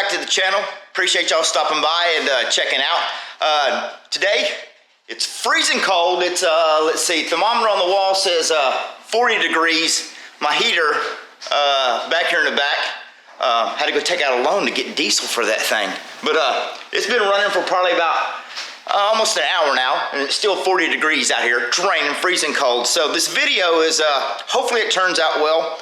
back to the channel. Appreciate y'all stopping by and checking out. Today, it's freezing cold. It's, let's see, thermometer on the wall says 40 degrees. My heater back here in the back, had to go take out a loan to get diesel for that thing. But it's been running for probably about almost an hour now, and it's still 40 degrees out here. It's raining, freezing cold. So this video is, hopefully it turns out well.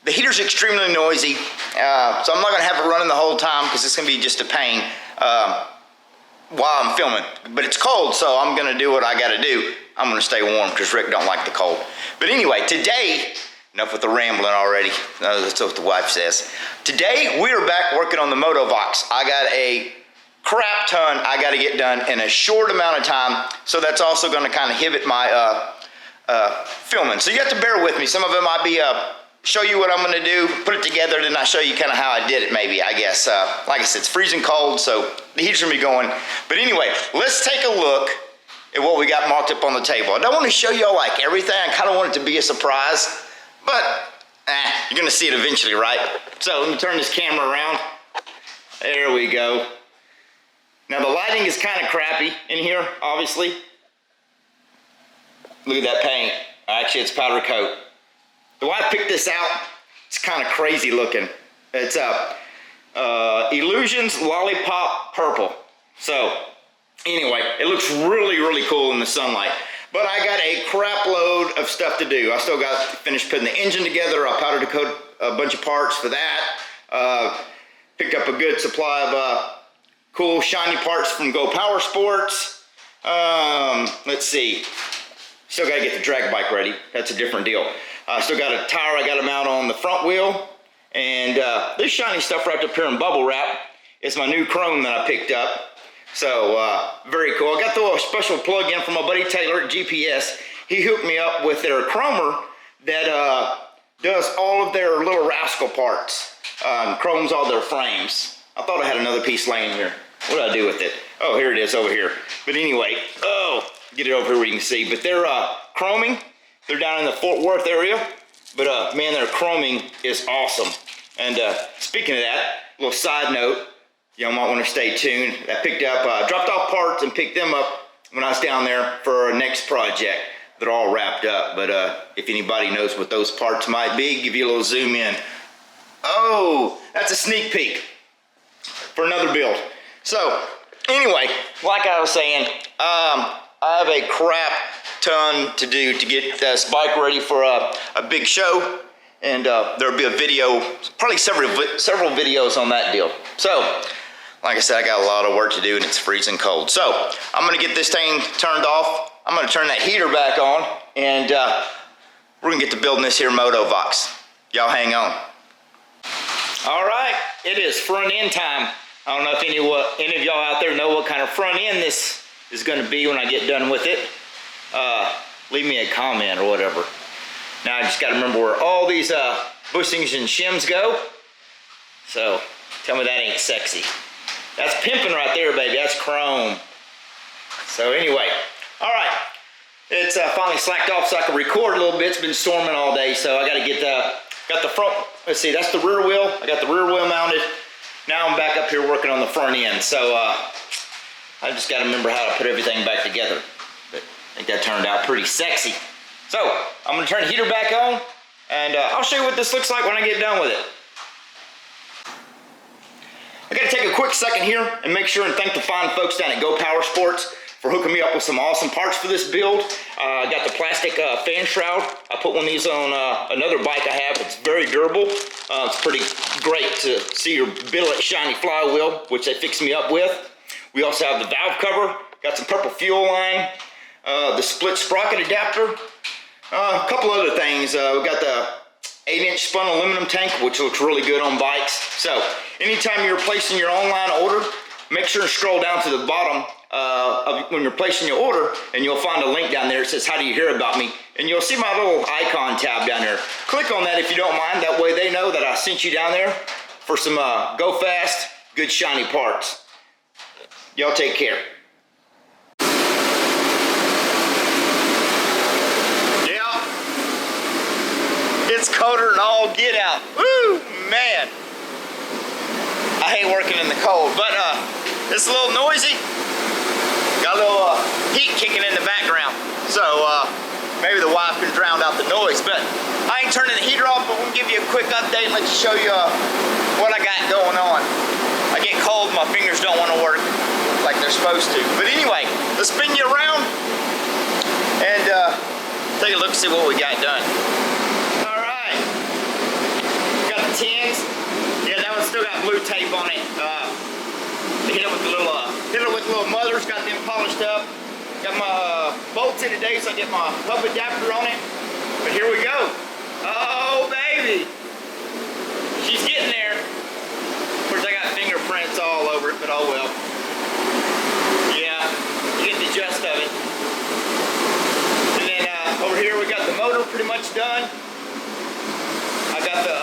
The heater's extremely noisy, so I'm not gonna have it running the whole time because it's gonna be just a pain while I'm filming. But it's cold, so I'm gonna do what I gotta do. I'm gonna stay warm because Rick don't like the cold. But anyway, today, enough with the rambling already. That's what the wife says. Today, we are back working on the Motovox. I got a crap ton I gotta get done in a short amount of time, so that's also gonna kind of inhibit my filming. So you have to bear with me. Some of it might be show you what I'm gonna do, put it together, then I'll show you kind of how I did it maybe, I guess. Like I said, it's freezing cold, so the heat's gonna be going. But anyway, let's take a look at what we got marked up on the table. I don't want to show y'all like everything. I kind of want it to be a surprise, but you're gonna see it eventually, right? So let me turn this camera around. There we go. Now the lighting is kind of crappy in here, obviously. Look at that paint. Actually, it's powder coat. The way I picked this out, it's kind of crazy looking. It's Illusions Lollipop Purple. So anyway, it looks really, really cool in the sunlight. But I got a crap load of stuff to do. I still got to finish putting the engine together. I powder coat a bunch of parts for that. Picked up a good supply of cool shiny parts from Go Power Sports. Let's see. Still got to get the drag bike ready. That's a different deal. Still got a tire I got to mount on the front wheel. And this shiny stuff wrapped up here in bubble wrap is my new chrome that I picked up. So very cool. I got the special plug-in from my buddy Taylor at GPS. He hooked me up with their chromer that does all of their little rascal parts. Chromes all their frames. I thought I had another piece laying here. What did I do with it? Oh, here it is over here. But anyway, get it over here where you can see. But they're chroming. They're down in the Fort Worth area. But man, their chroming is awesome. And speaking of that, a little side note, y'all might want to stay tuned. I picked up, dropped off parts and picked them up when I was down there for our next project. They're all wrapped up. But if anybody knows what those parts might be, give you a little zoom in. Oh, that's a sneak peek for another build. So anyway, like I was saying, I have a crap ton to do to get this bike ready for a big show, and there'll be a video, probably several videos on that deal. So like I said, I got a lot of work to do and it's freezing cold. So I'm gonna get this thing turned off. I'm gonna turn that heater back on, and we're gonna get to building this here Motovox. Y'all hang on. All right, it is front end time. I don't know if any of y'all out there know what kind of front end this is gonna be when I get done with it. Leave me a comment or whatever. Now I just gotta remember where all these bushings and shims go. So tell me that ain't sexy. That's pimping right there, baby. That's chrome. So anyway, all right. It's finally slacked off so I can record a little bit. It's been storming all day, so I gotta get got the front. Let's see, that's the rear wheel. I got the rear wheel mounted. Now I'm back up here working on the front end. So I just gotta remember how to put everything back together. But I think that turned out pretty sexy. So I'm gonna turn the heater back on, and I'll show you what this looks like when I get done with it. I gotta take a quick second here and make sure and thank the fine folks down at Go Power Sports for hooking me up with some awesome parts for this build. I got the plastic fan shroud. I put one of these on another bike I have. It's very durable. It's pretty great to see your billet shiny flywheel, which they fixed me up with. We also have the valve cover. Got some purple fuel line. The split sprocket adapter. A couple other things. We got the 8-inch spun aluminum tank, which looks really good on bikes. So anytime you're placing your online order, make sure and scroll down to the bottom when you're placing your order, and you'll find a link down there that says, how do you hear about me? And you'll see my little icon tab down there. Click on that if you don't mind. That way they know that I sent you down there for some go fast, good shiny parts. Y'all take care. Yeah, it's colder than all get out. Woo, man. I hate working in the cold, but it's a little noisy. Got a little heat kicking in the background. So maybe the wife can drown out the noise, but I ain't turning the heater off, but we'll give you a quick update and let you show you what I got going on. I get cold, my fingers don't want to work like they're supposed to. But anyway, let's spin you around and take a look and see what we got done. All right, got the tins. Yeah, that one's still got blue tape on it. Hit it with the little mudders, got them polished up. Got my bolts in today, so I get my hub adapter on it. But here we go. Oh baby, she's getting there. Of course, I got fingerprints all over it, but oh well. Yeah, you get the gist of it. And then over here we got the motor pretty much done. I got the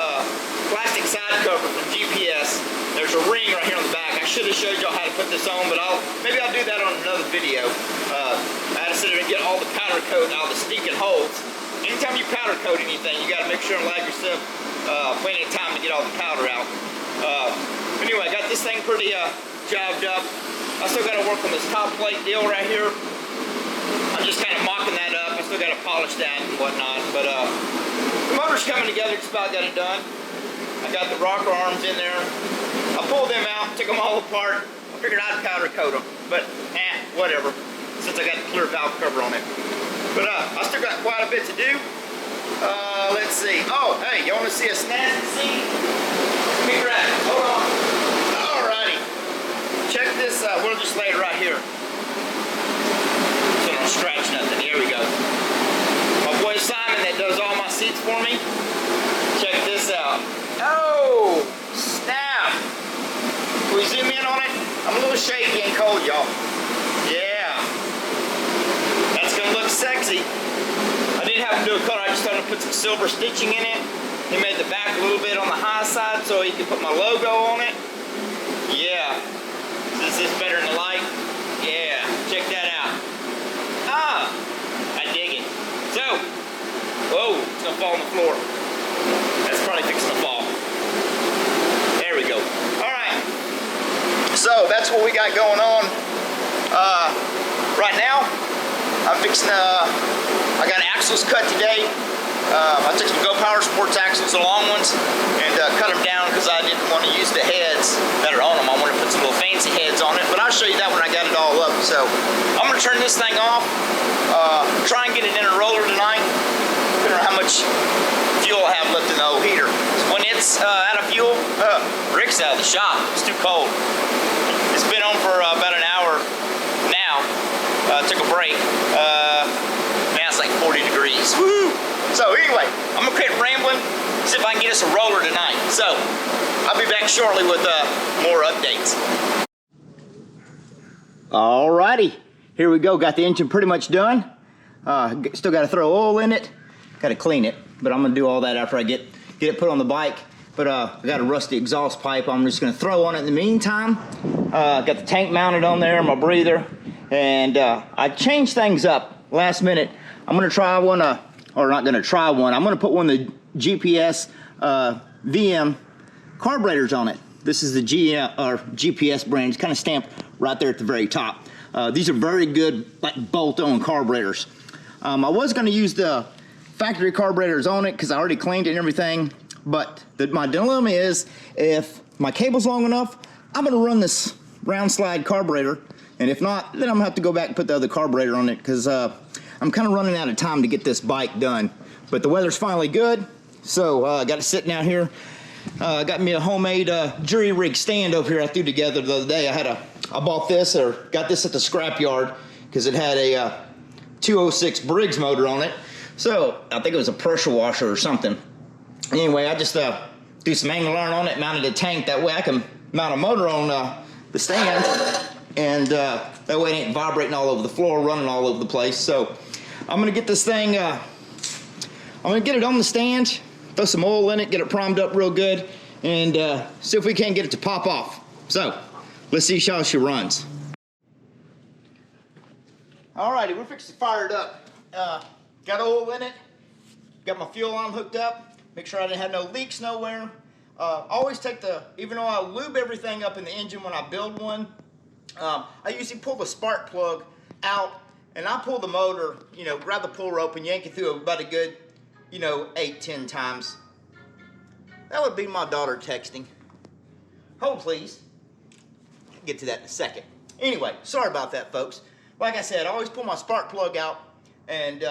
plastic side cover from GPS. There's a ring right here on the back. I should have showed y'all how to put this on, but maybe I'll do that on another video. I had to sit there and get all the powder coat out of the stinking holes. Anytime you powder coat anything, you got to make sure and allow yourself plenty of time to get all the powder out. Anyway, I got this thing pretty jobbed up. I still got to work on this top plate deal right here. I'm just kind of mocking that up. I still got to polish that and whatnot. But the motor's coming together. Just about got it done. I got the rocker arms in there. I pulled them out, took them all apart. I figured I'd powder coat them, but whatever. Since I got the clear valve cover on it. But I still got quite a bit to do. Let's see. Oh, hey, you want to see a snazzy scene? Let me grab it. Hold on. Alrighty. Check this out. We'll just lay it right here. So I don't scratch nothing. Here we go. My boy Simon that does all my seats for me. Check this out. Oh, snap. Can we zoom in on it? I'm a little shaky and cold, y'all. Yeah. That's going to look sexy. I didn't have to do a color. I just started to put some silver stitching in it. He made the back a little bit on the high side so he could put my logo on it. Yeah. Is this better than the light? Yeah. Check that out. I dig it. So, whoa, it's going to fall on the floor. That's probably fixing to fall. There we go. All right. So that's what we got going on. Right now, I'm fixing I got axles cut today. I took some Go Power Sports axles, the long ones, and cut them down because I didn't want to use the heads that are on them. I want to put some little fancy heads on it, but I'll show you that when I got it all up. So I'm going to turn this thing off, try and get it in a roller tonight. Depending on how much fuel I have left in the old heater. When it's out of fuel, Rick's out of the shop. It's too cold. It's been on for about an hour now. Took a break. Now it's like 40 degrees. Woo! So anyway, I'm gonna quit rambling, see if I can get us a roller tonight. So I'll be back shortly with more updates. Alrighty, here we go. Got the engine pretty much done. Still got to throw oil in it. Got to clean it, but I'm gonna do all that after I get it put on the bike. But I got a rusty exhaust pipe I'm just gonna throw on it in the meantime. Got the tank mounted on there, my breather, and I changed things up last minute. I'm gonna try one, or not gonna try one. I'm gonna put one of the GPS VM carburetors on it. This is the GPS brand. It's kind of stamped right there at the very top. These are very good, like bolt-on carburetors. I was gonna use the factory carburetors on it because I already cleaned it and everything, but my dilemma is if my cable's long enough, I'm gonna run this round slide carburetor, and if not, then I'm gonna have to go back and put the other carburetor on it because I'm kind of running out of time to get this bike done. But the weather's finally good, so I got it sitting out here. Got me a homemade jury rig stand over here I threw together the other day. I bought this, or got this at the scrapyard because it had a 206 Briggs motor on it. So I think it was a pressure washer or something. Anyway, I just threw some angle iron on it, mounted a tank. That way I can mount a motor on the stand, and that way it ain't vibrating all over the floor, running all over the place. So I'm gonna get this thing, I'm gonna get it on the stand, throw some oil in it, get it primed up real good, and see if we can't get it to pop off. So let's see how she runs. Alrighty, we're fixing to fire it up. Got oil in it, got my fuel line hooked up, make sure I didn't have no leaks nowhere. always take even though I lube everything up in the engine when I build one, I usually pull the spark plug out and I pull the motor, you know, grab the pull rope and yank it through about a good, you know, 8-10 times. That would be my daughter texting. Hold please. I'll get to that in a second. Anyway, sorry about that, folks. Like I said, I always pull my spark plug out and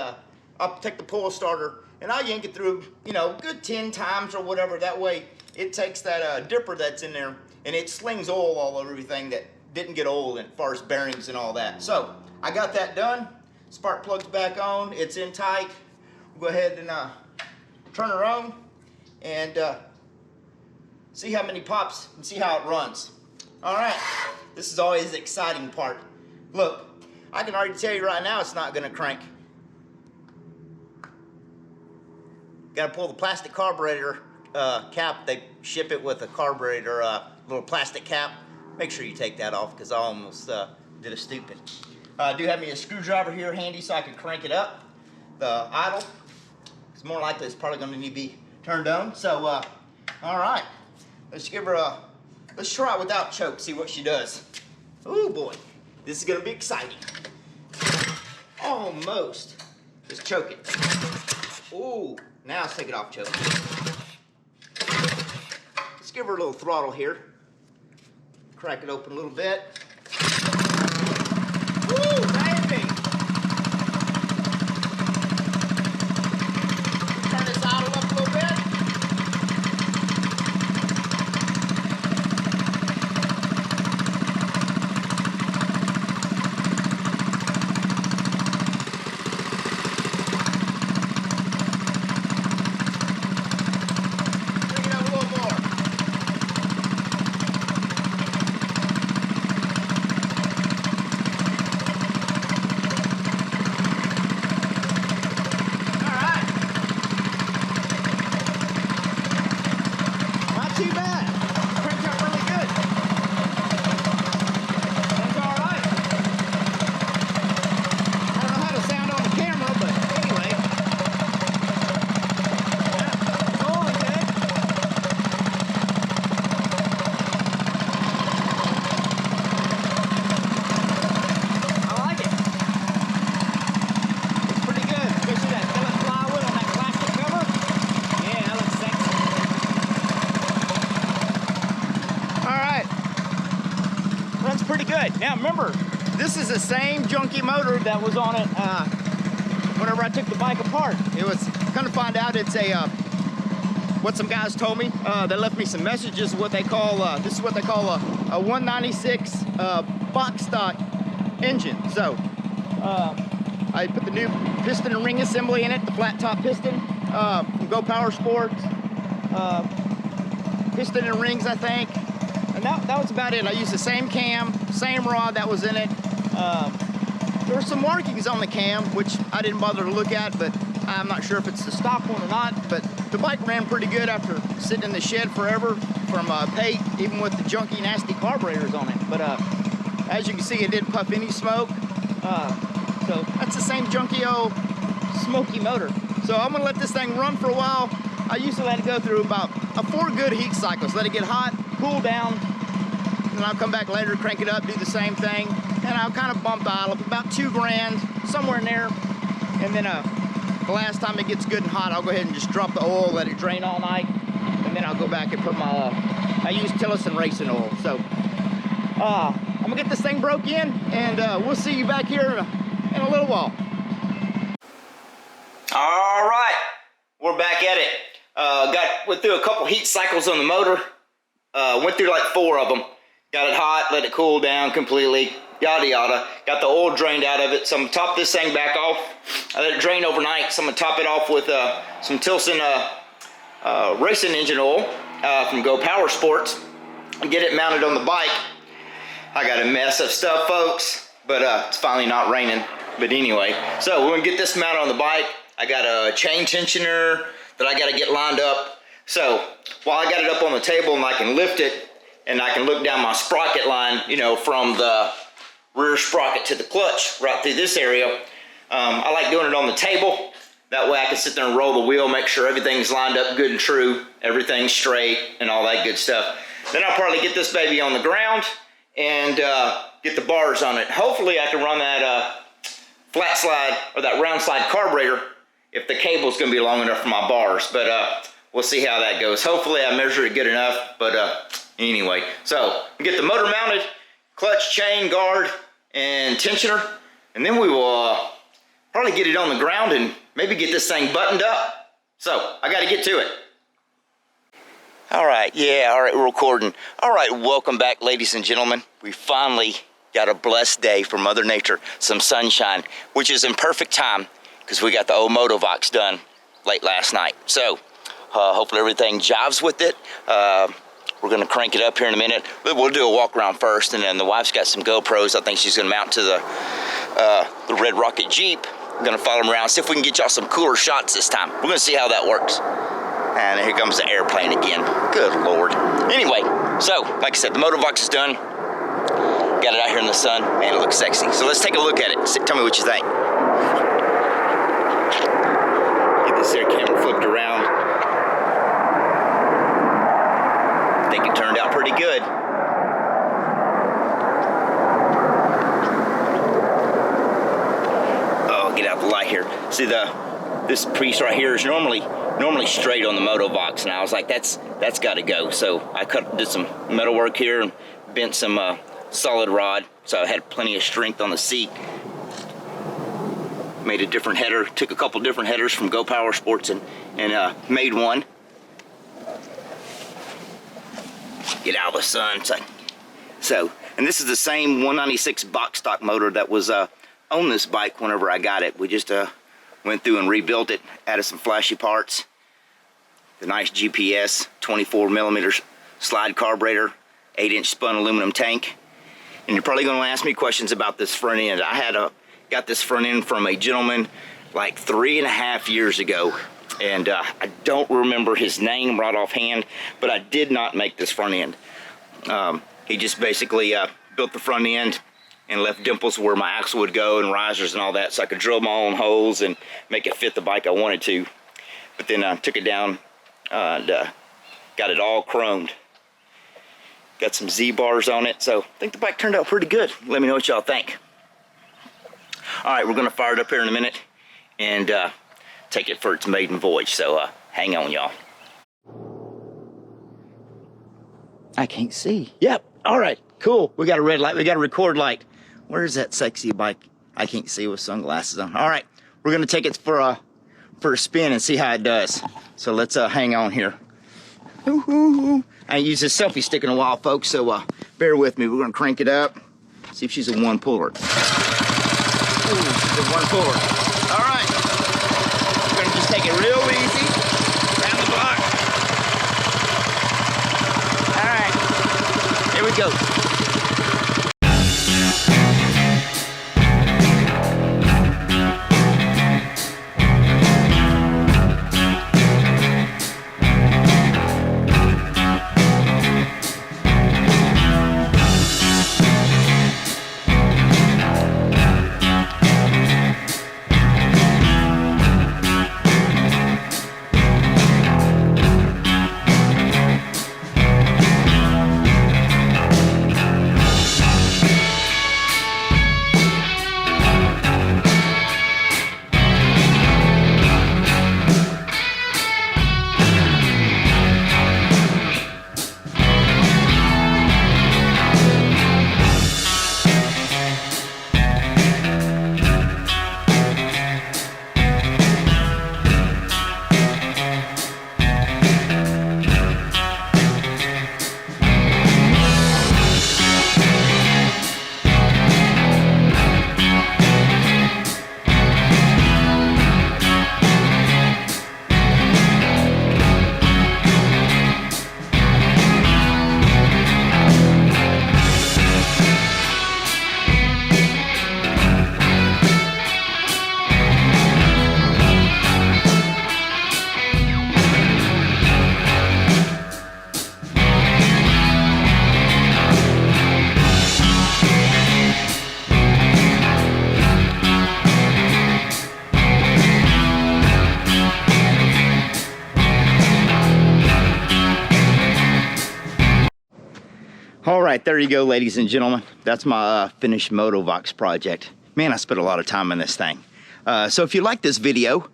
I'll take the pull starter and I'll yank it through, you know, good 10 times or whatever. That way it takes that dipper that's in there and it slings oil all over everything that didn't get oil in, as far as bearings and all that. So I got that done. Spark plug's back on. It's in tight. We'll go ahead and turn her on and see how many pops and see how it runs. All right, this is always the exciting part. Look, I can already tell you right now it's not gonna crank. Gotta pull the plastic carburetor cap. They ship it with a carburetor little plastic cap. Make sure you take that off because I almost did a stupid. I do have me a screwdriver here handy so I can crank it up. The idle, it's more likely it's probably gonna need to be turned on. So, all right, let's give her let's try it without choke, see what she does. Oh boy, this is gonna be exciting. Almost. Just choke it. Ooh, now let's take it off choke. Let's give her a little throttle here. Crack it open a little bit. Woo, baby! Turn this idle up a little bit. Now remember, this is the same junky motor that was on it whenever I took the bike apart. It was, come to find out, it's a, what some guys told me. They left me some messages, what they call, this is what they call a 196 box stock engine. So, I put the new piston and ring assembly in it, the flat top piston from Go Power Sports. Piston and rings, I think. And that was about it. I used the same cam, same rod that was in it. There were some markings on the cam, which I didn't bother to look at, but I'm not sure if it's the stock one or not. But the bike ran pretty good after sitting in the shed forever from Pate, even with the junky, nasty carburetors on it. But as you can see, it didn't puff any smoke. So that's the same junky old smoky motor. So I'm gonna let this thing run for a while. I used to let it go through about 4 good heat cycles. Let it get hot, cool down, and then I'll come back later, crank it up, do the same thing, and I'll kind of bump the idle up about 2 grand, somewhere in there. And then the last time it gets good and hot, I'll go ahead and just drop the oil, let it drain all night, and then I'll go back and put my, I use Tillotson racing oil. So I'm gonna get this thing broke in, and we'll see you back here in a little while. All right, we're back at it. Went through a couple heat cycles on the motor. Went through like 4 of them. Got it hot, let it cool down completely, yada yada. Got the oil drained out of it, so I'm gonna top this thing back off. I let it drain overnight, so I'm gonna top it off with some Tillotson racing engine oil from Go Power Sports and get it mounted on the bike. I got a mess of stuff, folks, but it's finally not raining. But anyway, so we're gonna get this mounted on the bike. I got a chain tensioner that I gotta get lined up. So while I got it up on the table and I can lift it and I can look down my sprocket line, you know, from the rear sprocket to the clutch right through this area. I like doing it on the table That way I can sit there and roll the wheel, make sure everything's lined up good and true, everything's straight, and all that good stuff. Then I'll probably get this baby on the ground and get the bars on it. Hopefully I can run that flat slide or that round slide carburetor if the cable's gonna be long enough for my bars. But we'll see how that goes. Hopefully I measured it good enough, but anyway. So get the motor mounted, clutch, chain, guard, and tensioner, and then we will probably get it on the ground and maybe get this thing buttoned up. So I gotta get to it. All right, we're recording. All right, welcome back, ladies and gentlemen. We finally got a blessed day for Mother Nature, some sunshine, which is in perfect time because we got the old Motovox done late last night. So hopefully everything jives with it. We're gonna crank it up here in a minute. We'll do a walk around first, and then the wife's got some GoPros. I think she's gonna mount to the Red Rocket Jeep. We're gonna follow them around, see if we can get y'all some cooler shots this time. We're gonna see how that works. And here comes the airplane again. Good Lord. Anyway, so like I said, the Motovox is done. Got it out here in the sun. Man, it looks sexy. So let's take a look at it. Tell me what you think. Get this air camera flipped around. I think it turned out pretty good. Oh, get out the light here. See this piece right here is normally straight on the Motovox, and I was like, that's got to go. So I did some metal work here and bent some solid rod, so I had plenty of strength on the seat. Made a different header, took a couple different headers from Go Power Sports and made one. Get out of the sun. So, and this is the same 196 box stock motor that was on this bike whenever I got it. We just went through and rebuilt it, added some flashy parts, the nice GPS 24mm slide carburetor, 8-inch spun aluminum tank. And you're probably going to ask me questions about this front end. I got this front end from a gentleman like 3.5 years ago, and I don't remember his name right offhand, but I did not make this front end. He just basically built the front end and left dimples where my axle would go and risers and all that, so I could drill my own holes and make it fit the bike I wanted to. But then I took it down and got it all chromed. Got some Z-bars on it, so I think the bike turned out pretty good. Let me know what y'all think. All right, we're gonna fire it up here in a minute and take it for its maiden voyage, so hang on, y'all. I can't see. Yep, all right, cool. We got a red light, we got a record light. Where's that sexy bike? I can't see with sunglasses on. All right, we're gonna take it for a spin and see how it does. So let's hang on here. I ain't used this selfie stick in a while, folks, so bear with me. We're gonna crank it up, see if she's a one puller. Ooh, she's a one puller. All right, we're gonna just take it real easy around the block. All right, here we go. right, there you go, ladies and gentlemen. That's my finished Motovox project. Man, I spent a lot of time on this thing. So if you like this video,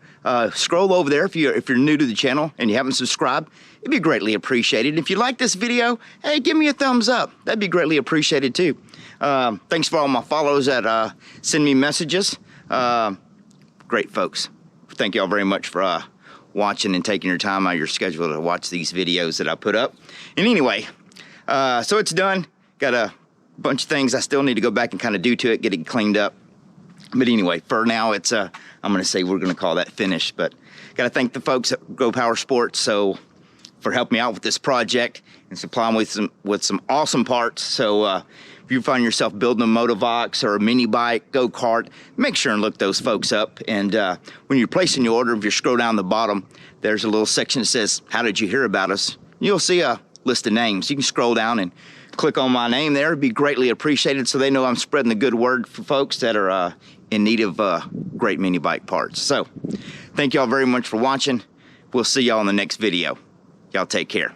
scroll over there if you're new to the channel and you haven't subscribed. It'd be greatly appreciated. If you like this video, hey, give me a thumbs up. That'd be greatly appreciated too. Thanks for all my followers that send me messages. Great folks. Thank you all very much for watching and taking your time out of your schedule to watch these videos that I put up. And anyway, so it's done. Got a bunch of things I still need to go back and kind of do to it, get it cleaned up. But anyway, for now, it's I'm going to say we're going to call that finished. But got to thank the folks at Go Power Sports for helping me out with this project and supplying with some awesome parts. So if you find yourself building a Motovox or a mini bike, go-kart, make sure and look those folks up. And when you're placing your order, if you scroll down the bottom, there's a little section that says, "How did you hear about us?" You'll see a list of names. You can scroll down and click on my name there. It'd be greatly appreciated so they know I'm spreading the good word for folks that are in need of great mini bike parts. So thank y'all very much for watching. We'll see y'all in the next video. Y'all take care.